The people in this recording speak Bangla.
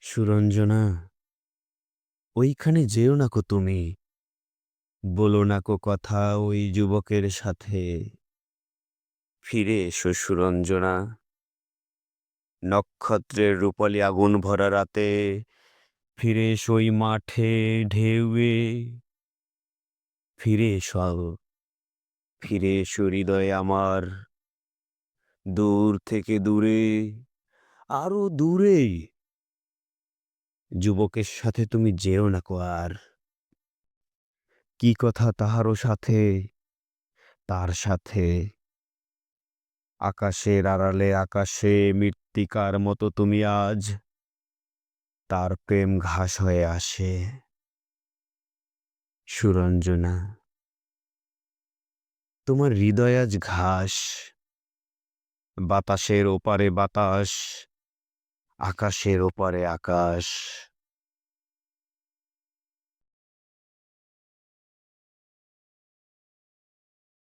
সুরঞ্জনা, ওইখানে যেও না কো তুমি। বলো না কো কথা ওই যুবকের সাথে। ফিরে এসো সুরঞ্জনা, নক্ষত্রের রূপালি আগুন ভরা রাতে। ফিরে এসো ওই মাঠে ঢেউয়ে। ফিরে এসো, ফিরে এসো হৃদয়ে আমার। দূর থেকে দূরে, আরো দূরে। যুবকের সাথে তুমি যেও না কো আর। কি কথা তাহারও সাথে, তার সাথে। আকাশের আড়ালে আকাশে মৃত্তিকার মতো তুমি আজ। তার প্রেম ঘাস হয়ে আসে। সুরঞ্জনা, তোমার হৃদয় আজ ঘাস। বাতাসের ওপারে বাতাস, আকাশের ওপারে আকাশ।